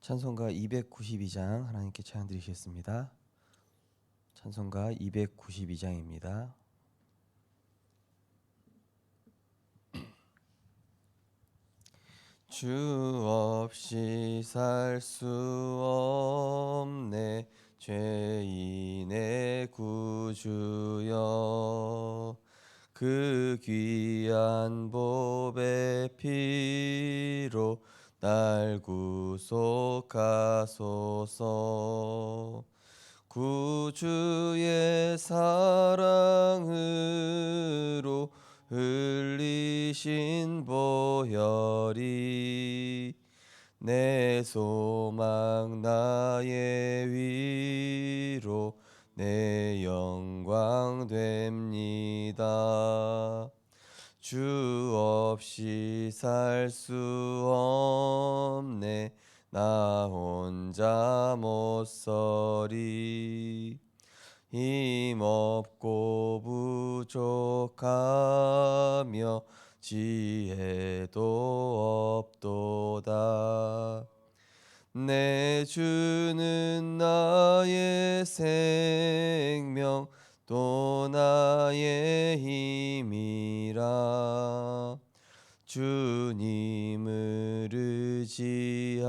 찬송가 292장 하나님께 찬양 드리겠습니다. 찬송가 292장입니다. 주 없이 살 수 없네 죄인의 구주여, 그 귀한 보배 피로 날 구속하소서. 구주의 사랑으로 흘리신 보혈이 내 소망 나의 위로 내 영광 됩니다. 주 없이 살 수 없네 나 혼자 못 서리. 힘없고 부족하며 지혜도 없도다. 내 주는 나의 생명 또 나의 힘이라. 주님을 의지하여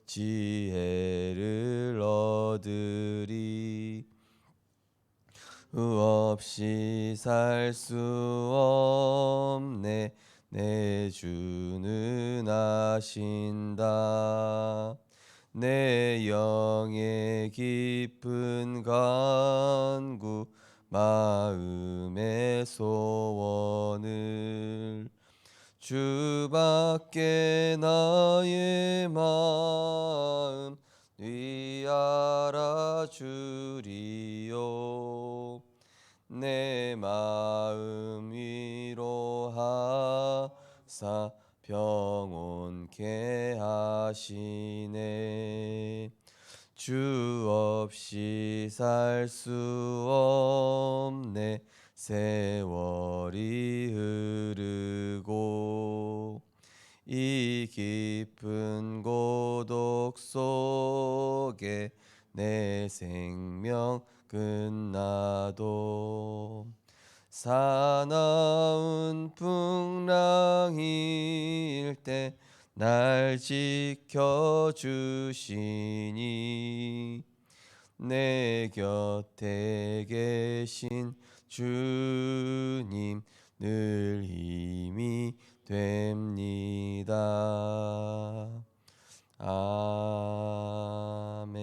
지혜를 얻으리. 없이 살 수 없네 내 주는 아신다. 내 영의 깊은 간구 마음의 소원을 주밖에 나의 마음 알아 주리요. 내 마음 위로하사 평온케 하시네. 주 없이 살 수 없네 세월이 흐르고 이 깊은 고독 속에 내 생명 끝나도 사나운 풍랑일 때 날 지켜주시니 내 곁에 계신 주님 늘 힘이 됩니다. 아멘.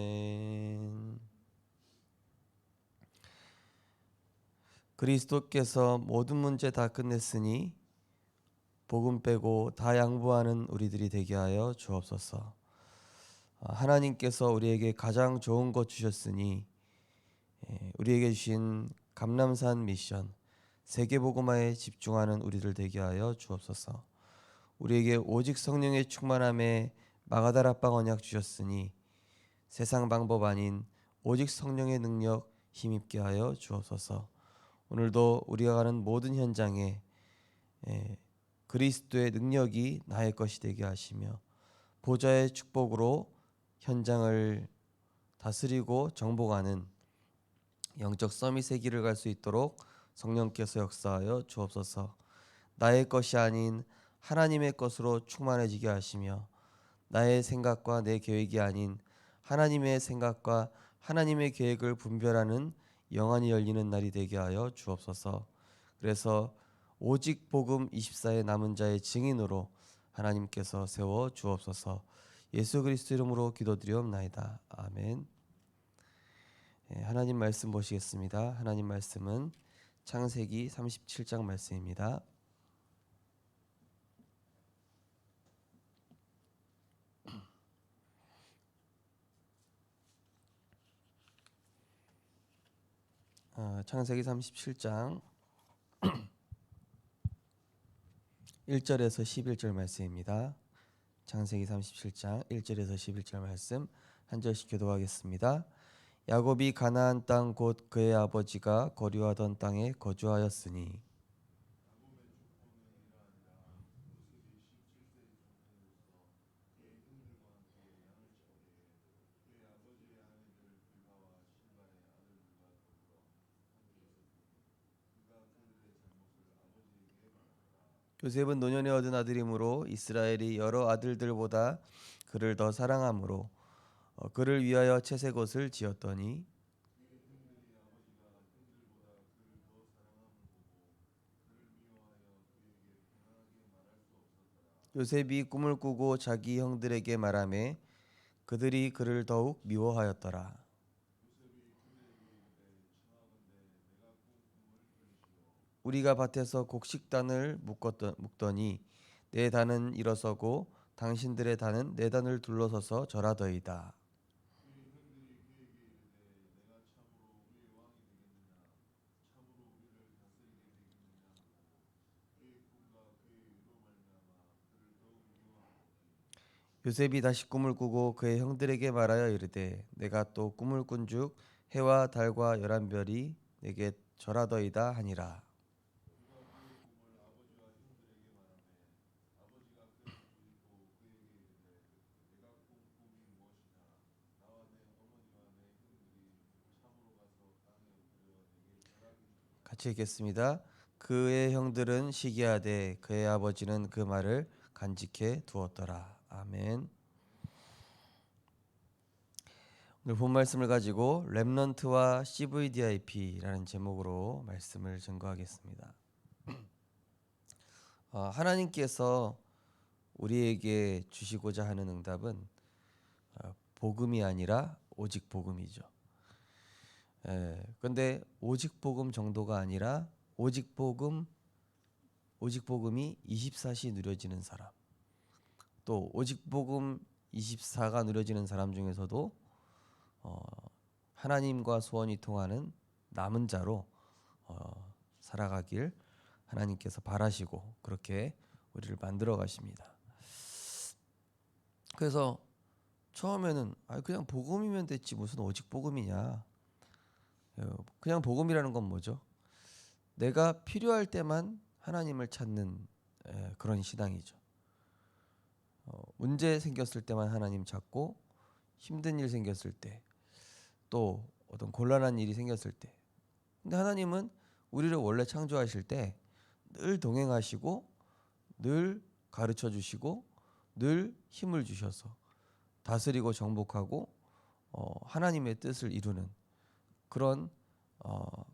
그리스도께서 모든 문제 다 끝냈으니 복음 빼고 다 양보하는 우리들이 되게 하여 주옵소서. 하나님께서 우리에게 가장 좋은 것 주셨으니 우리에게 주신 감람산 미션 세계복음화에 집중하는 우리들 되게 하여 주옵소서. 우리에게 오직 성령의 충만함에 마가다락방 언약 주셨으니 세상 방법 아닌 오직 성령의 능력 힘입게 하여 주옵소서. 오늘도 우리가 가는 모든 현장에 그리스도의 능력이 나의 것이 되게 하시며 보좌의 축복으로 현장을 다스리고 정복하는 영적 서밋의 길을 갈 수 있도록 성령께서 역사하여 주옵소서. 나의 것이 아닌 하나님의 것으로 충만해지게 하시며 나의 생각과 내 계획이 아닌 하나님의 생각과 하나님의 계획을 분별하는 영안이 열리는 날이 되게 하여 주옵소서. 그래서 오직 복음 24의 남은 자의 증인으로 하나님께서 세워 주옵소서. 예수 그리스도 이름으로 기도드리옵나이다. 아멘. 하나님 말씀 보시겠습니다. 하나님 말씀은 창세기 37장 말씀입니다. 창세기 37장 1절에서 11절 말씀입니다. 창세기 37장 1절에서 11절 말씀 한 절씩 교독하겠습니다. 야곱이 가나안 땅 곧 그의 아버지가 거류하던 땅에 거주하였으니 요셉은 노년에 얻은 아들이므로 이스라엘이 여러 아들들보다 그를 더 사랑함으로 그를 위하여 채색 옷을 지었더니 요셉이 꿈을 꾸고 자기 형들에게 말하매 그들이 그를 더욱 미워하였더라. 우리가 밭에서 곡식단을 묶더니 내 단은 일어서고 당신들의 단은 내 단을 둘러서서 절하더이다. 요셉이 다시 꿈을 꾸고 그의 형들에게 말하여 이르되 내가 또 꿈을 꾼즉 해와 달과 열한 별이 내게 절하더이다 하니라. 같이 읽겠습니다. 그의 형들은 시기하되 그의 아버지는 그 말을 간직해 두었더라. 아멘. 오늘 본 말씀을 가지고 렘넌트와 CVDIP라는 제목으로 말씀을 증거하겠습니다. 하나님께서 우리에게 주시고자 하는 응답은 복음이 아니라 오직 복음이죠. 그런데 오직 복음 정도가 아니라 오직 복음이 24시 누려지는 사람, 또 오직 복음 24가 누려지는 사람 중에서도 하나님과 소원이 통하는 남은 자로 살아가길 하나님께서 바라시고 그렇게 우리를 만들어 가십니다. 그래서 처음에는 그냥 복음이면 됐지 무슨 오직 복음이냐. 그냥 복음이라는 건 뭐죠? 내가 필요할 때만 하나님을 찾는 그런 신앙이죠. 문제 생겼을 때만 하나님 찾고 힘든 일 생겼을 때 또 어떤 곤란한 일이 생겼을 때 근데 하나님은 우리를 원래 창조하실 때 늘 동행하시고 늘 가르쳐 주시고 늘 힘을 주셔서 다스리고 정복하고 하나님의 뜻을 이루는 그런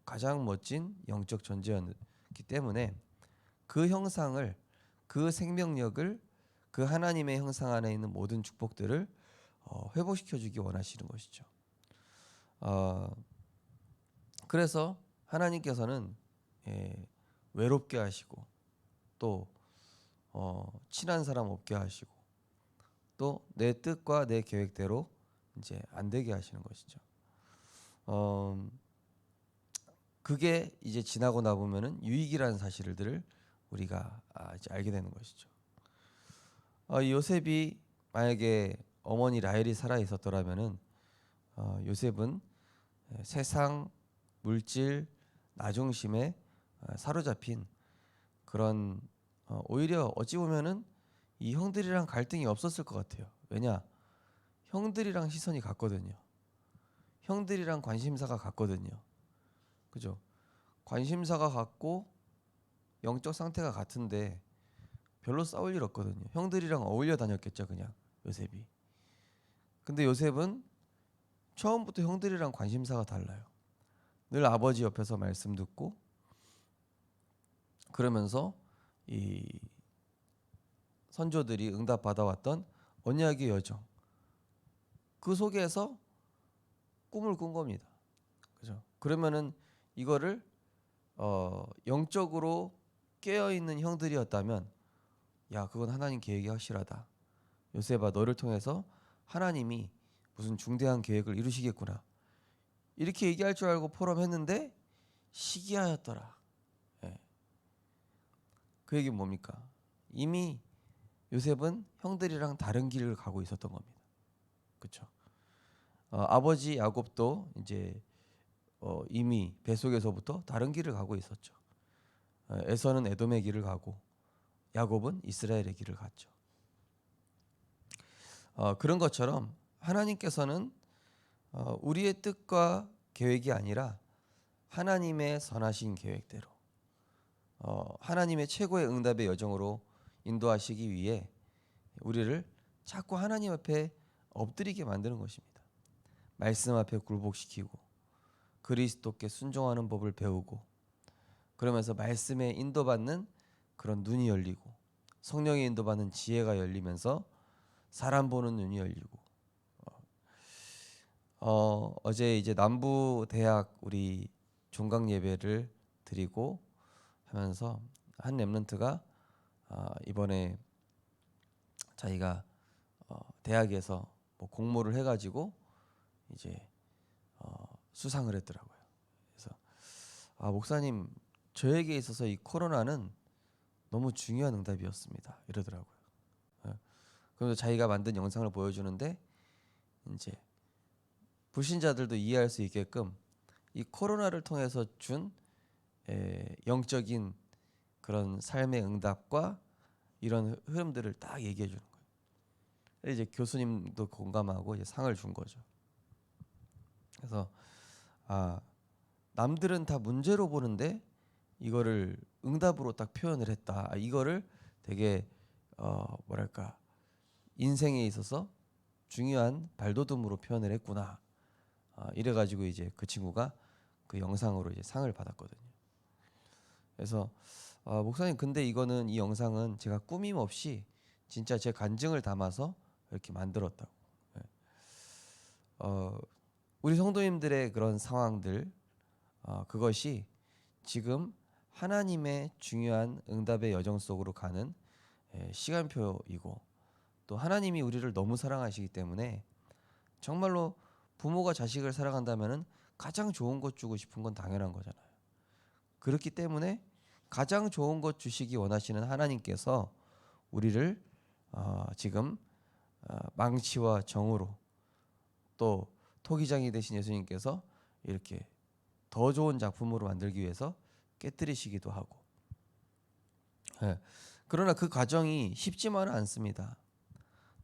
가장 멋진 영적 존재였기 때문에 그 형상을 그 생명력을 그 하나님의 형상 안에 있는 모든 축복들을 회복시켜 주기 원하시는 것이죠. 그래서 하나님께서는 외롭게 하시고 또 친한 사람 없게 하시고 또 내 뜻과 내 계획대로 이제 안 되게 하시는 것이죠. 그게 이제 지나고 나 보면은 유익이라는 사실들을 우리가 이제 알게 되는 것이죠. 요셉이 만약에 어머니 라헬이 살아 있었더라면은 요셉은 세상 물질 나 중심에 사로잡힌 그런 오히려 어찌 보면은 이 형들이랑 갈등이 없었을 것 같아요. 왜냐? 형들이랑 시선이 같거든요. 형들이랑 관심사가 같거든요. 그죠? 관심사가 같고 영적 상태가 같은데 별로 싸울 일 없거든요. 형들이랑 어울려 다녔겠죠, 그냥 요셉이. 근데 요셉은 처음부터 형들이랑 관심사가 달라요. 늘 아버지 옆에서 말씀 듣고 그러면서 이 선조들이 응답 받아왔던 언약의 여정 그 속에서 꿈을 꾼 겁니다. 그죠? 그러면은 이거를 영적으로 깨어 있는 형들이었다면 야 그건 하나님 계획이 확실하다. 요셉아 너를 통해서 하나님이 무슨 중대한 계획을 이루시겠구나. 이렇게 얘기할 줄 알고 포럼했는데 시기하였더라. 예. 그 얘기는 뭡니까? 이미 요셉은 형들이랑 다른 길을 가고 있었던 겁니다. 그렇죠? 아버지 야곱도 이제 이미 뱃속에서부터 다른 길을 가고 있었죠. 에서는 에돔의 길을 가고 야곱은 이스라엘의 길을 갔죠. 그런 것처럼 하나님께서는 우리의 뜻과 계획이 아니라 하나님의 선하신 계획대로 하나님의 최고의 응답의 여정으로 인도하시기 위해 우리를 자꾸 하나님 앞에 엎드리게 만드는 것입니다. 말씀 앞에 굴복시키고 그리스도께 순종하는 법을 배우고 그러면서 말씀에 인도받는 그런 눈이 열리고 성령의 인도받는 지혜가 열리면서 사람 보는 눈이 열리고 어제 이제 남부 대학 우리 종강 예배를 드리고 하면서 한 렘넌트가 이번에 자기가 대학에서 뭐 공모를 해가지고 이제 수상을 했더라고요. 그래서 목사님 저에게 있어서 이 코로나는 너무 중요한 응답이었습니다. 이러더라고요. 그러면서 자기가 만든 영상을 보여주는데 이제 불신자들도 이해할 수 있게끔 이 코로나를 통해서 준 영적인 그런 삶의 응답과 이런 흐름들을 딱 얘기해 주는 거예요. 이제 교수님도 공감하고 이제 상을 준 거죠. 그래서 남들은 다 문제로 보는데 이거를 응답으로 딱 표현을 했다. 이거를 되게 뭐랄까 인생에 있어서 중요한 발돋움으로 표현을 했구나. 이래가지고 이제 그 친구가 그 영상으로 이제 상을 받았거든요. 그래서 목사님 근데 이거는 이 영상은 제가 꾸밈 없이 진짜 제 간증을 담아서 이렇게 만들었다고. 우리 성도님들의 그런 상황들 그것이 지금 하나님의 중요한 응답의 여정 속으로 가는 시간표이고 또 하나님이 우리를 너무 사랑하시기 때문에 정말로 부모가 자식을 사랑한다면은 가장 좋은 것 주고 싶은 건 당연한 거잖아요. 그렇기 때문에 가장 좋은 것 주시기 원하시는 하나님께서 우리를 지금 망치와 정으로 또 토기장이 되신 예수님께서 이렇게 더 좋은 작품으로 만들기 위해서 깨뜨리시기도 하고 그러나 그 과정이 쉽지만은 않습니다.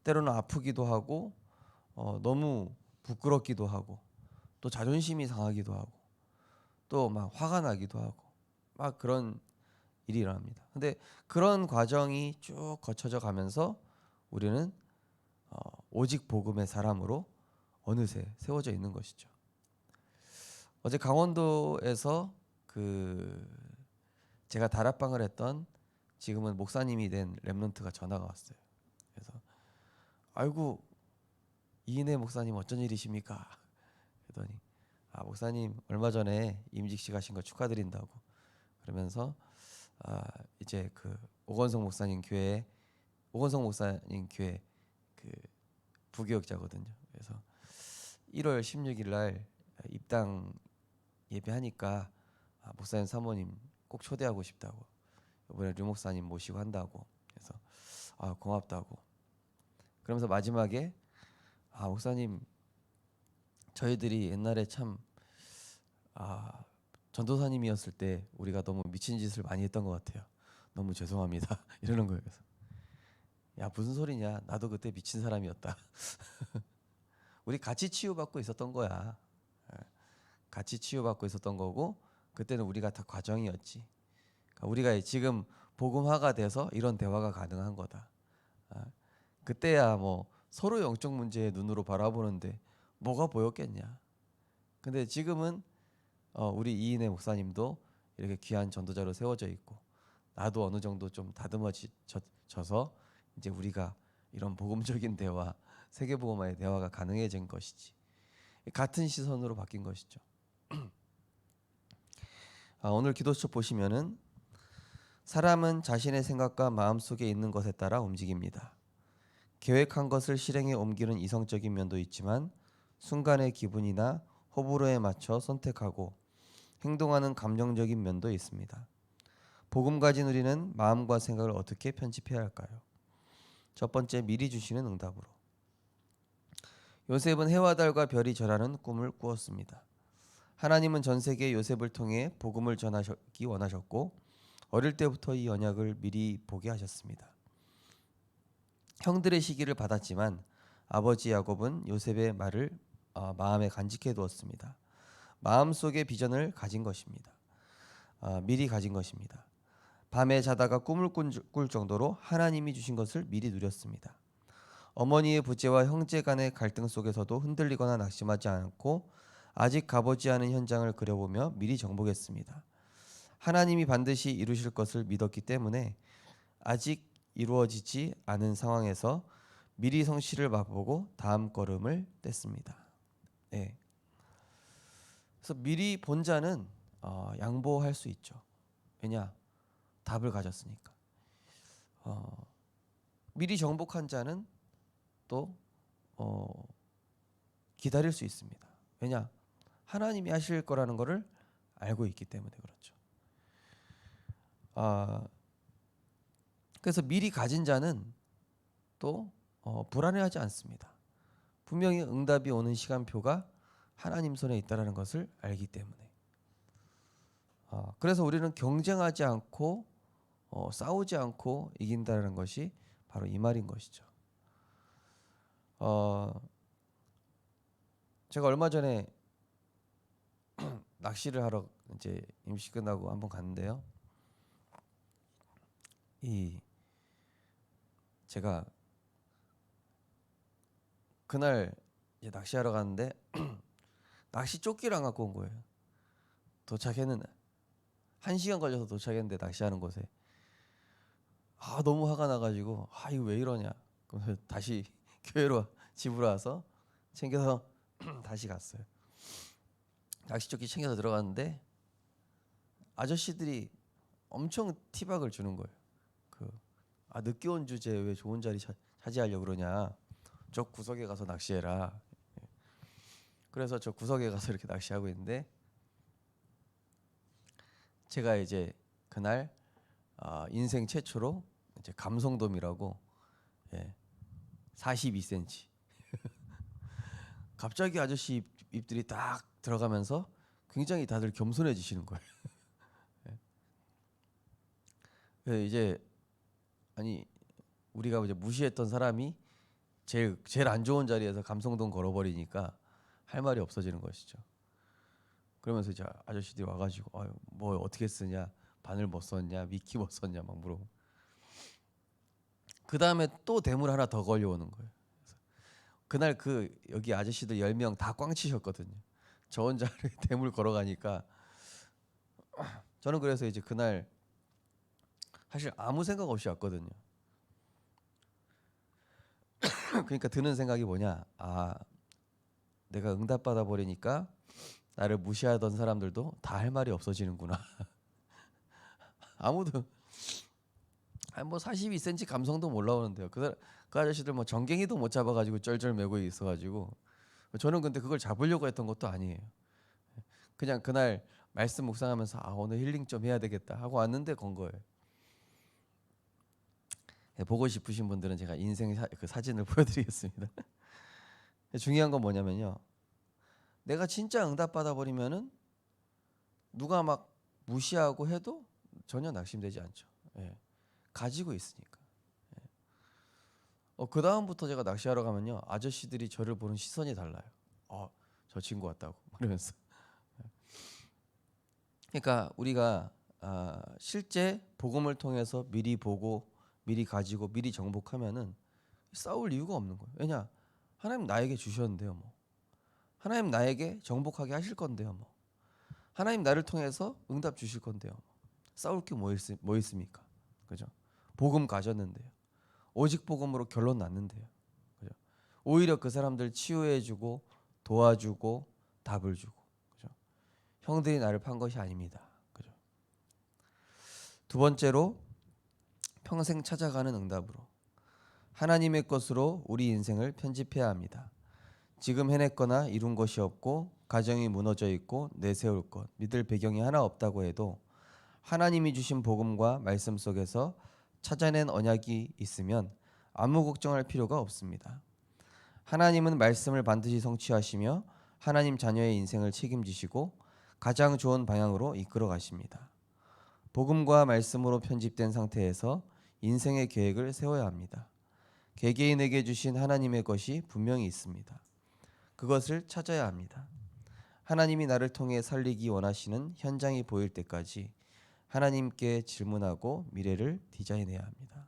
때로는 아프기도 하고 너무 부끄럽기도 하고 또 자존심이 상하기도 하고 또 막 화가 나기도 하고 막 그런 일이 일어납니다. 근데 그런 과정이 쭉 거쳐져 가면서 우리는 오직 복음의 사람으로 어느새 세워져 있는 것이죠. 어제 강원도에서 제가 다락방을 했던 지금은 목사님이 된 렘넌트가 전화가 왔어요. 그래서 아이고 이인혜 목사님 어쩐 일이십니까? 그랬더니 목사님 얼마 전에 임직식 하신 거 축하드린다고 그러면서 이제 그 오건성 목사님 교회 그 부교역자거든요. 그래서 1월 16일 날 입당 예배하니까 목사님 사모님 꼭 초대하고 싶다고 이번에 류 목사님 모시고 한다고 그래서 고맙다고 그러면서 마지막에 목사님 저희들이 옛날에 참 전도사님이었을 때 우리가 너무 미친 짓을 많이 했던 것 같아요. 너무 죄송합니다. 이러는 거예요. 그래서 야 무슨 소리냐? 나도 그때 미친 사람이었다. 우리 같이 치유받고 있었던 거야. 같이 치유받고 있었던 거고 그때는 우리가 다 과정이었지. 그러니까 우리가 지금 복음화가 돼서 이런 대화가 가능한 거다. 그때야 뭐 서로 영적 문제의 눈으로 바라보는데 뭐가 보였겠냐. 근데 지금은 우리 이인혜 목사님도 이렇게 귀한 전도자로 세워져 있고 나도 어느 정도 좀 다듬어져서 이제 우리가 이런 복음적인 대화, 세계복음화의 대화가 가능해진 것이지. 같은 시선으로 바뀐 것이죠. 오늘 기도서 보시면은 사람은 자신의 생각과 마음속에 있는 것에 따라 움직입니다. 계획한 것을 실행에 옮기는 이성적인 면도 있지만 순간의 기분이나 호불호에 맞춰 선택하고 행동하는 감정적인 면도 있습니다. 복음 가진 우리는 마음과 생각을 어떻게 편집해야 할까요? 첫 번째, 미리 주시는 응답으로. 요셉은 해와 달과 별이 절하는 꿈을 꾸었습니다. 하나님은 전 세계에 요셉을 통해 복음을 전하기 원하셨고 어릴 때부터 이 언약을 미리 보게 하셨습니다. 형들의 시기를 받았지만 아버지 야곱은 요셉의 말을 마음에 간직해 두었습니다. 마음속에 비전을 가진 것입니다. 미리 가진 것입니다. 밤에 자다가 꿈을 꿀 정도로 하나님이 주신 것을 미리 누렸습니다. 어머니의 부재와 형제 간의 갈등 속에서도 흔들리거나 낙심하지 않고 아직 가보지 않은 현장을 그려보며 미리 정복했습니다. 하나님이 반드시 이루실 것을 믿었기 때문에 아직 이루어지지 않은 상황에서 미리 성실을 맛보고 다음 걸음을 뗐습니다. 네. 그래서 미리 본 자는 양보할 수 있죠. 왜냐? 답을 가졌으니까. 미리 정복한 자는 또 기다릴 수 있습니다. 왜냐? 하나님이 하실 거라는 것을 알고 있기 때문에 그렇죠. 그래서 미리 가진 자는 또 불안해하지 않습니다. 분명히 응답이 오는 시간표가 하나님 손에 있다는 것을 알기 때문에. 그래서 우리는 경쟁하지 않고 싸우지 않고 이긴다는 것이 바로 이 말인 것이죠. 제가 얼마 전에 낚시를 하러 이제 임시 끝나고 한번 갔는데요. 제가 그날 이제 낚시하러 갔는데 낚시 조끼를 안 갖고 온 거예요. 도착했는데 1시간 걸려서 도착했는데 낚시하는 곳에 너무 화가 나가지고 이거 왜 이러냐. 그래서 다시 교회로 집으로 와서 챙겨서 다시 갔어요. 낚시조끼 챙겨서 들어갔는데 아저씨들이 엄청 티박을 주는 거예요. 늦게 온 주제에 왜 좋은 자리 차지하려고 그러냐. 저 구석에 가서 낚시해라. 그래서 저 구석에 가서 이렇게 낚시하고 있는데 제가 이제 그날 인생 최초로 이제 감성돔이라고 42cm 갑자기 아저씨 입들이 딱 들어가면서 굉장히 다들 겸손해지시는 거예요. 이제 우리가 이제 무시했던 사람이 제일 안 좋은 자리에서 감성돔 걸어버리니까 할 말이 없어지는 것이죠. 그러면서 이제 아저씨들이 와가지고 뭐 어떻게 쓰냐, 바늘 못 썼냐, 미끼 못 썼냐 막 물어보고. 그 다음에 또 대물 하나 더 걸려오는 거예요. 그날 여기 아저씨들 10명 다 꽝치셨거든요. 저 혼자 대물 걸어가니까 저는 그래서 이제 그날 사실 아무 생각 없이 왔거든요. 그러니까 드는 생각이 뭐냐? 내가 응답 받아 버리니까 나를 무시하던 사람들도 다 할 말이 없어지는구나. 아무도 뭐 42cm 감성도 올라오는데요. 그 아저씨들 뭐 정갱이도 못 잡아가지고 쩔쩔매고 있어가지고 저는 근데 그걸 잡으려고 했던 것도 아니에요. 그냥 그날 말씀 묵상하면서 오늘 힐링 좀 해야 되겠다 하고 왔는데 건 거예요. 보고 싶으신 분들은 제가 인생 그 사진을 보여드리겠습니다. 중요한 건 뭐냐면요. 내가 진짜 응답 받아버리면은 누가 막 무시하고 해도 전혀 낙심되지 않죠. 가지고 있으니까. 그 다음부터 제가 낚시하러 가면요. 아저씨들이 저를 보는 시선이 달라요. 저 친구 왔다고 그러면서. 그러니까 우리가 실제 복음을 통해서 미리 보고 미리 가지고 미리 정복하면은 싸울 이유가 없는 거예요. 왜냐? 하나님 나에게 주셨는데요. 뭐. 하나님 나에게 정복하게 하실 건데요. 뭐. 하나님 나를 통해서 응답 주실 건데요. 싸울 게 뭐 있습니까? 그죠? 복음 가졌는데요. 오직 복음으로 결론 났는데요. 그죠? 오히려 그 사람들 치유해주고 도와주고 답을 주고. 그죠? 형들이 나를 판 것이 아닙니다. 그죠? 두 번째로 평생 찾아가는 응답으로 하나님의 것으로 우리 인생을 편집해야 합니다. 지금 해냈거나 이룬 것이 없고 가정이 무너져 있고 내세울 것, 믿을 배경이 하나 없다고 해도 하나님이 주신 복음과 말씀 속에서 찾아낸 언약이 있으면 아무 걱정할 필요가 없습니다. 하나님은 말씀을 반드시 성취하시며 하나님 자녀의 인생을 책임지시고 가장 좋은 방향으로 이끌어 가십니다. 복음과 말씀으로 편집된 상태에서 인생의 계획을 세워야 합니다. 개개인에게 주신 하나님의 것이 분명히 있습니다. 그것을 찾아야 합니다. 하나님이 나를 통해 살리기 원하시는 현장이 보일 때까지 하나님께 질문하고 미래를 디자인해야 합니다.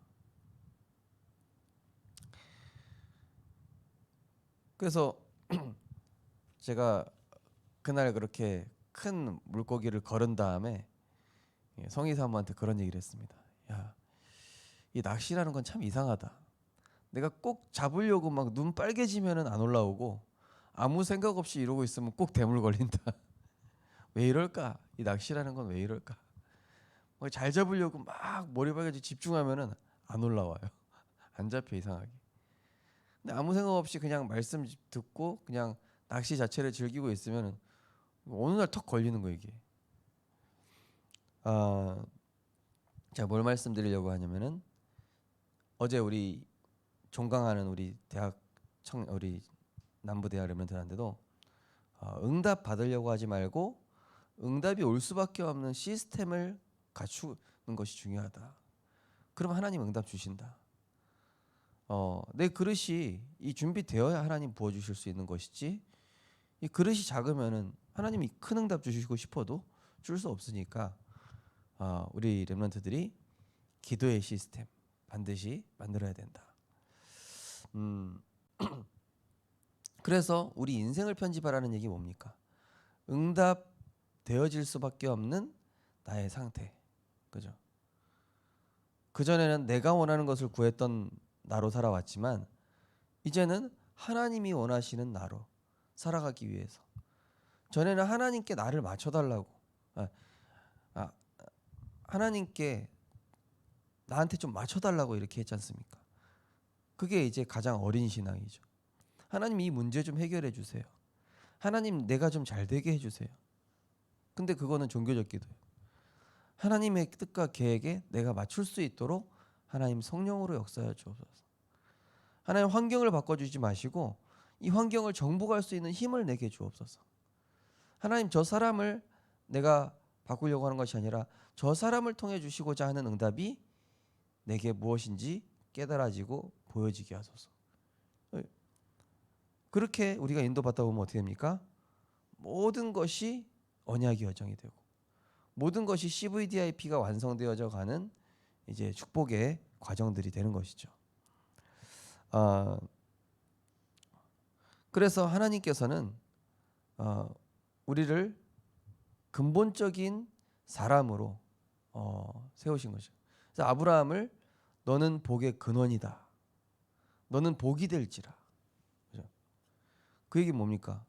그래서 제가 그날 그렇게 큰 물고기를 거른 다음에 성의사님한테 그런 얘기를 했습니다. 야, 이 낚시라는 건 참 이상하다. 내가 꼭 잡으려고 막 눈 빨개지면은 안 올라오고 아무 생각 없이 이러고 있으면 꼭 대물 걸린다. 왜 이럴까? 이 낚시라는 건 왜 이럴까? 잘 잡으려고 막 머리 빨개지 집중하면은 안 올라와요. 안 잡혀 이상하게. 근데 아무 생각 없이 그냥 말씀 듣고 그냥 낚시 자체를 즐기고 있으면은 어느 날 턱 걸리는 거 이게. 아, 제가 뭘 말씀드리려고 하냐면은 어제 우리 종강하는 우리 우리 남부대학 랩런트한테도 응답 받으려고 하지 말고 응답이 올 수밖에 없는 시스템을 갖추는 것이 중요하다. 그럼 하나님 응답 주신다. 내 그릇이 이 준비되어야 하나님 부어주실 수 있는 것이지 이 그릇이 작으면은 하나님이 큰 응답 주시고 싶어도 줄 수 없으니까 우리 렘넌트들이 기도의 시스템 반드시 만들어야 된다. 그래서 우리 인생을 편집하라는 얘기 뭡니까? 응답 되어질 수밖에 없는 나의 상태, 그죠? 그 전에는 내가 원하는 것을 구했던 나로 살아왔지만 이제는 하나님이 원하시는 나로 살아가기 위해서 전에는 하나님께 나를 맞춰달라고 하나님께 나한테 좀 맞춰달라고 이렇게 했지 않습니까? 그게 이제 가장 어린 신앙이죠. 하나님 이 문제 좀 해결해 주세요. 하나님 내가 좀 잘 되게 해주세요. 근데 그거는 종교적 기도예요. 하나님의 뜻과 계획에 내가 맞출 수 있도록 하나님 성령으로 역사하여 주옵소서. 하나님 환경을 바꿔주지 마시고 이 환경을 정복할 수 있는 힘을 내게 주옵소서. 하나님 저 사람을 내가 바꾸려고 하는 것이 아니라 저 사람을 통해 주시고자 하는 응답이 내게 무엇인지 깨달아지고 보여지게 하소서. 그렇게 우리가 인도받다 보면 어떻게 됩니까? 모든 것이 언약의 여정이 되고 모든 것이 CVDIP가 완성되어져 가는 이제 축복의 과정들이 되는 것이죠. 그래서 하나님께서는 우리를 근본적인 사람으로 세우신 거죠. 그래서 아브라함을 너는 복의 근원이다. 너는 복이 될지라. 그죠? 그 얘기 뭡니까?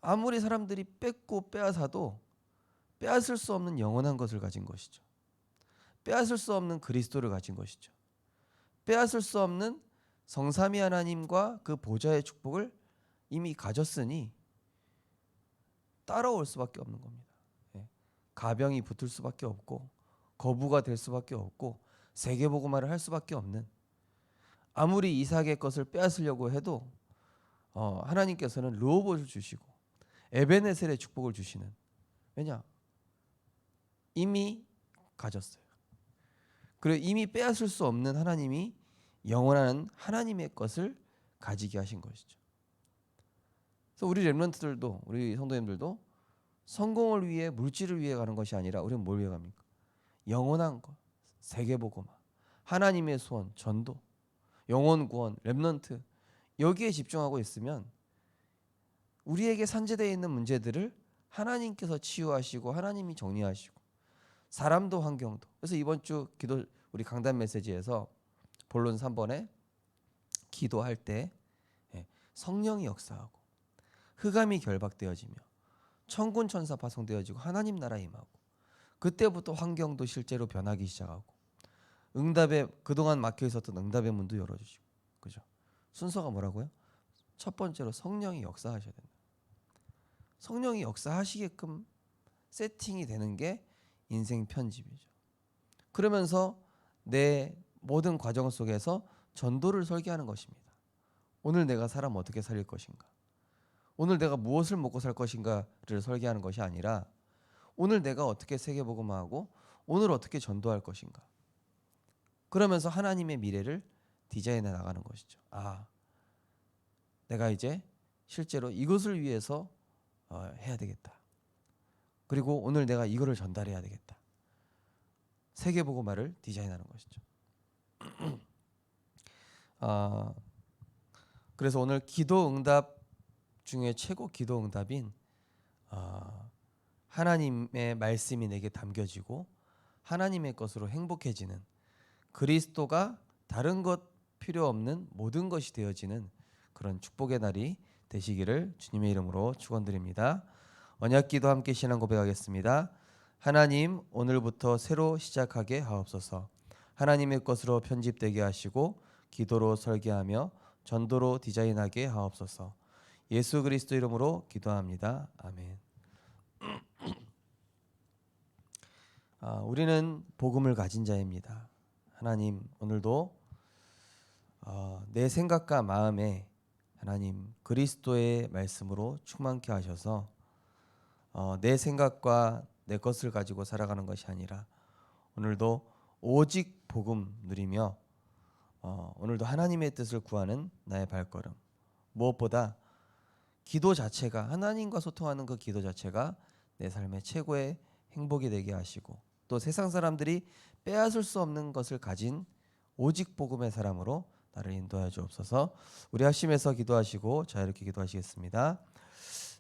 아무리 사람들이 뺏고 빼앗아도 빼앗을 수 없는 영원한 것을 가진 것이죠. 빼앗을 수 없는 그리스도를 가진 것이죠. 빼앗을 수 없는 성삼위 하나님과 그 보좌의 축복을 이미 가졌으니 따라올 수밖에 없는 겁니다. 가병이 붙을 수밖에 없고 거부가 될 수밖에 없고 세계복음화를 할 수밖에 없는 아무리 이삭의 것을 빼앗으려고 해도 하나님께서는 르호봇을 주시고 에베네셀의 축복을 주시는 왜냐? 이미 가졌어요. 그리고 이미 빼앗을 수 없는 하나님이 영원한 하나님의 것을 가지게 하신 것이죠. 그래서 우리 렘넌트들도 우리 성도님들도 성공을 위해 물질을 위해 가는 것이 아니라 우리는 뭘 위해 갑니까? 영원한 것, 세계복음화, 하나님의 소원, 전도, 영혼 구원, 렘넌트 여기에 집중하고 있으면 우리에게 산재되어 있는 문제들을 하나님께서 치유하시고 하나님이 정리하시고 사람도 환경도. 그래서 이번 주 기도 우리 강단 메시지에서 본론 3번에 기도할 때 성령이 역사하고 흑암이 결박되어지며 천군 천사 파송되어지고 하나님 나라 임하고 그때부터 환경도 실제로 변하기 시작하고 응답에 그동안 막혀 있었던 응답의 문도 열어주시고 그죠? 순서가 뭐라고요? 첫 번째로 성령이 역사하셔야 된다. 성령이 역사하시게끔 세팅이 되는 게 인생 편집이죠. 그러면서 내 모든 과정 속에서 전도를 설계하는 것입니다. 오늘 내가 사람 어떻게 살릴 것인가? 오늘 내가 무엇을 먹고 살 것인가를 설계하는 것이 아니라 오늘 내가 어떻게 세계복음화하고 오늘 어떻게 전도할 것인가? 그러면서 하나님의 미래를 디자인해 나가는 것이죠. 내가 이제 실제로 이것을 위해서 해야 되겠다. 그리고 오늘 내가 이거를 전달해야 되겠다. 세계복음화를 디자인하는 것이죠. 그래서 오늘 기도 응답 중에 최고 기도 응답인 하나님의 말씀이 내게 담겨지고 하나님의 것으로 행복해지는, 그리스도가 다른 것 필요 없는 모든 것이 되어지는 그런 축복의 날이 되시기를 주님의 이름으로 축원드립니다. 언약기도 함께 신앙 고백하겠습니다. 하나님, 오늘부터 새로 시작하게 하옵소서. 하나님의 것으로 편집되게 하시고 기도로 설계하며 전도로 디자인하게 하옵소서. 예수 그리스도 이름으로 기도합니다. 아멘. 우리는 복음을 가진 자입니다. 하나님, 오늘도 내 생각과 마음에 하나님 그리스도의 말씀으로 충만케 하셔서 내 생각과 내 것을 가지고 살아가는 것이 아니라 오늘도 오직 복음 누리며 오늘도 하나님의 뜻을 구하는 나의 발걸음, 무엇보다 기도 자체가, 하나님과 소통하는 그 기도 자체가 내 삶의 최고의 행복이 되게 하시고, 또 세상 사람들이 빼앗을 수 없는 것을 가진 오직 복음의 사람으로 나를 인도하여 주옵소서. 우리 합심해서 기도하시고 자유롭게 기도하시겠습니다.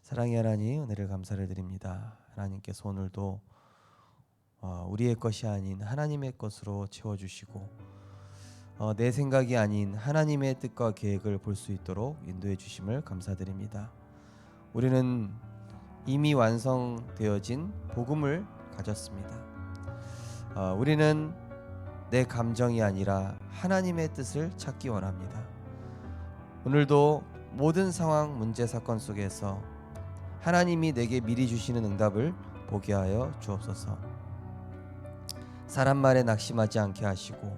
사랑의 하나님, 은혜를 감사를 드립니다. 하나님께서 오늘도 우리의 것이 아닌 하나님의 것으로 채워주시고 내 생각이 아닌 하나님의 뜻과 계획을 볼 수 있도록 인도해 주심을 감사드립니다. 우리는 이미 완성되어진 복음을 가졌습니다. 우리는 내 감정이 아니라 하나님의 뜻을 찾기 원합니다. 오늘도 모든 상황, 문제, 사건 속에서 하나님이 내게 미리 주시는 응답을 보게 하여 주옵소서. 사람 말에 낙심하지 않게 하시고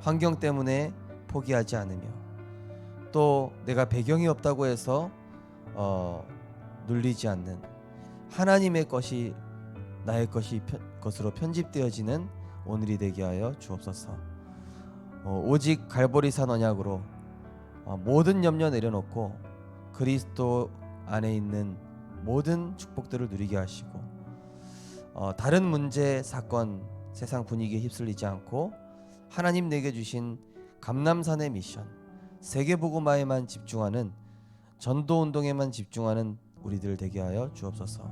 환경 때문에 포기하지 않으며, 또 내가 배경이 없다고 해서 눌리지 않는 하나님의 것이 나의 것으로 편집되어지는 오늘이 되게 하여 주옵소서. 오직 갈보리산 언약으로 모든 염려 내려놓고 그리스도 안에 있는 모든 축복들을 누리게 하시고 다른 문제, 사건, 세상 분위기에 휩쓸리지 않고 하나님 내게 주신 감람산의 미션, 세계복음화에만 집중하는, 전도운동에만 집중하는 우리들 되게 하여 주옵소서.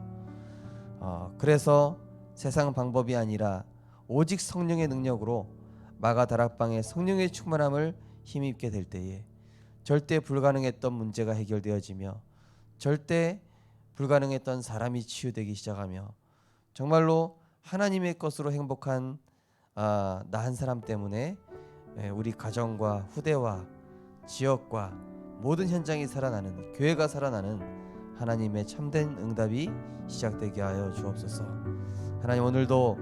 그래서 세상 방법이 아니라 오직 성령의 능력으로 마가 다락방의 성령의 충만함을 힘입게 될 때에 절대 불가능했던 문제가 해결되어지며 절대 불가능했던 사람이 치유되기 시작하며 정말로 하나님의 것으로 행복한 나 한 사람 때문에 우리 가정과 후대와 지역과 모든 현장이 살아나는, 교회가 살아나는 하나님의 참된 응답이 시작되게 하여 주옵소서. 하나님, 오늘도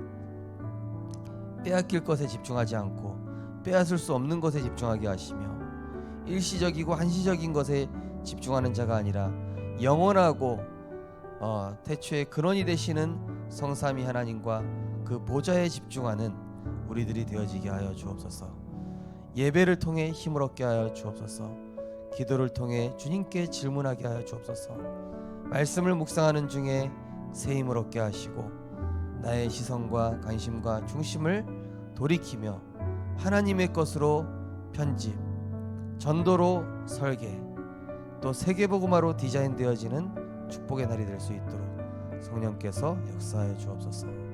빼앗길 것에 집중하지 않고 빼앗을 수 없는 것에 집중하게 하시며 일시적이고 한시적인 것에 집중하는 자가 아니라 영원하고 태초의 근원이 되시는 성삼위 하나님과 그 보좌에 집중하는 우리들이 되어지게 하여 주옵소서. 예배를 통해 힘을 얻게 하여 주옵소서. 기도를 통해 주님께 질문하게 하여 주옵소서. 말씀을 묵상하는 중에 새 힘을 얻게 하시고 나의 시선과 관심과 중심을 돌이키며 하나님의 것으로 편집, 전도로 설계, 또 세계복음화로 디자인되어지는 축복의 날이 될 수 있도록 성령께서 역사하여 주옵소서.